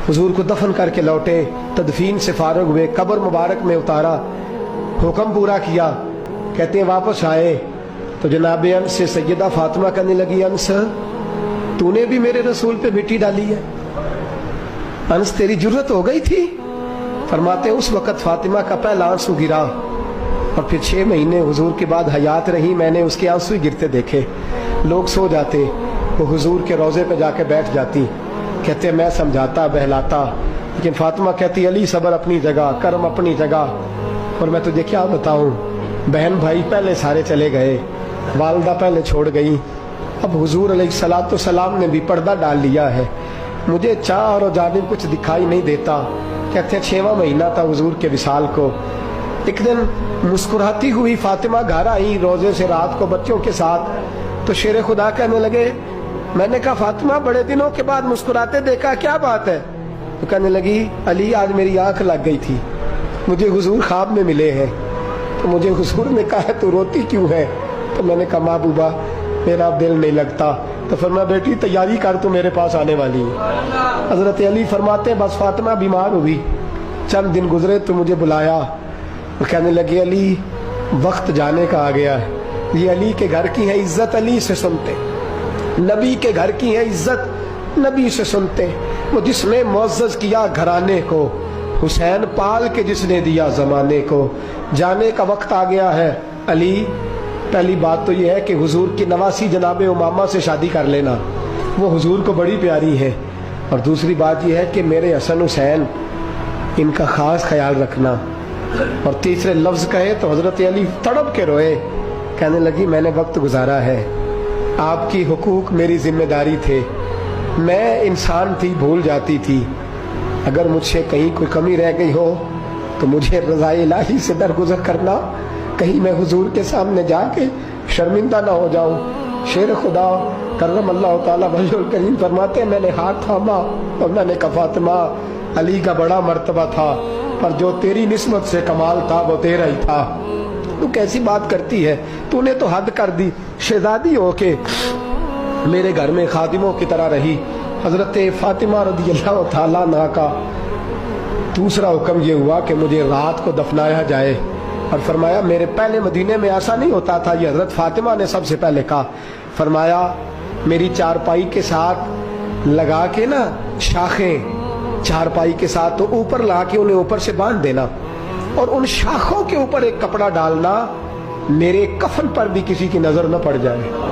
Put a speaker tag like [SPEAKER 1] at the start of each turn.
[SPEAKER 1] हुजूर को दफन करके लौटे, तदफीन से फारग हुए, कब्र मुबारक में उतारा, हुक्म पूरा किया। कहते हैं वापस आए तो जनाब अंस से सैयदा फातिमा कहने लगी, अंस तूने भी मेरे रसूल पे मिट्टी डाली है? अंस तेरी जुर्रत हो गई थी? फरमाते उस वक़्त फातिमा का पहला आंसू गिरा और फिर 6 महीने हुजूर के बाद हयात रही, मैंने उसके आंसू ही गिरते देखे। लोग सो जाते, वो हुजूर के रोज़े पे जाके बैठ जाती। कहते मैं समझाता बहलाता, लेकिन फातिमा कहती अली सब्र अपनी जगह, कर्म अपनी जगह। और मैं तुझे क्या बताऊं, बहन भाई पहले सारे चले गए, वालदा पहले छोड़ गई, अब हुजूर अलैहिस्सलातु सलाम ने भी पर्दा डाल लिया है, मुझे चार और जानिब कुछ दिखाई नहीं देता। कहते 6वां महीना था हुजूर के विसाल को। एक दिन मुस्कुराती हुई फातिमा घर आई रोजे से रात को बच्चों के साथ, तो शेर खुदा कहने लगे, मैंने कहा फातिमा बड़े दिनों के बाद मुस्कुराते देखा, क्या बात है? तो कहने लगी अली आज मेरी आंख लग गई थी, मुझे हुजूर ख्वाब में मिले हैं, तो मुझे हुजूर ने कहा तू रोती क्यों है? तो मैंने कहा महबूबा मेरा दिल नहीं लगता। तो फरमाया बेटी तैयारी कर, तू मेरे पास आने वाली है। हजरत अली फरमाते बस फातिमा बीमार हुई, चंद दिन गुजरे तो मुझे बुलाया और कहने लगे अली वक्त जाने का आ गया है, ये अली के घर की है इज्जत अली से सुनते, नबी के घर की है इज्जत नबी से सुनते, वो जिसने मुअज़्ज़ज़ किया घराने को, हुसैन पाल के जिसने दिया जमाने को, जाने का वक्त आ गया है अली। पहली बात तो यह है कि हुजूर की नवासी जनाब उमामा से शादी कर लेना, वो हुजूर को बड़ी प्यारी है। और दूसरी बात यह है कि मेरे हसन हुसैन इनका खास ख्याल रखना। और तीसरे लफ्ज़ कहे तो हजरत अली तड़प के रोए, कहने लगी मैंने वक्त गुजारा है, आपकी हुकूक मेरी जिम्मेदारी थे, मैं इंसान थी भूल जाती थी, अगर मुझसे कहीं कोई कमी रह गई हो तो मुझे रज़ाए इलाही से दरगुजर करना, कहीं मैं हुजूर के सामने जाके शर्मिंदा ना हो जाऊं। शेर खुदा करम अल्लाह ताला वजहुल करीम फरमाते मैंने हाथ थामा और मैंने कहा फातिमा अली का बड़ा मर्तबा था, पर जो तेरी निस्बत से कमाल था वो तेरा ही था। तू कैसी बात करती है, तूने तो हद कर दी, शहजादी हो के मेरे घर में खादिमों की तरह रही। हजरत फातिमा रज़ियल्लाहु ताला अन्हा का दूसरा हुक्म ये हुआ कि मुझे रात को दफनाया जाए। और फरमाया मेरे पहले मदीने में ऐसा नहीं होता था, ये हजरत फातिमा ने सबसे पहले कहा। फरमाया मेरी चारपाई के साथ लगा के ना शाखें, चारपाई के साथ तो ऊपर ला के उन्हें ऊपर से बांध देना और उन शाखों के ऊपर एक कपड़ा डालना, मेरे कफन पर भी किसी की नजर न पड़ जाए।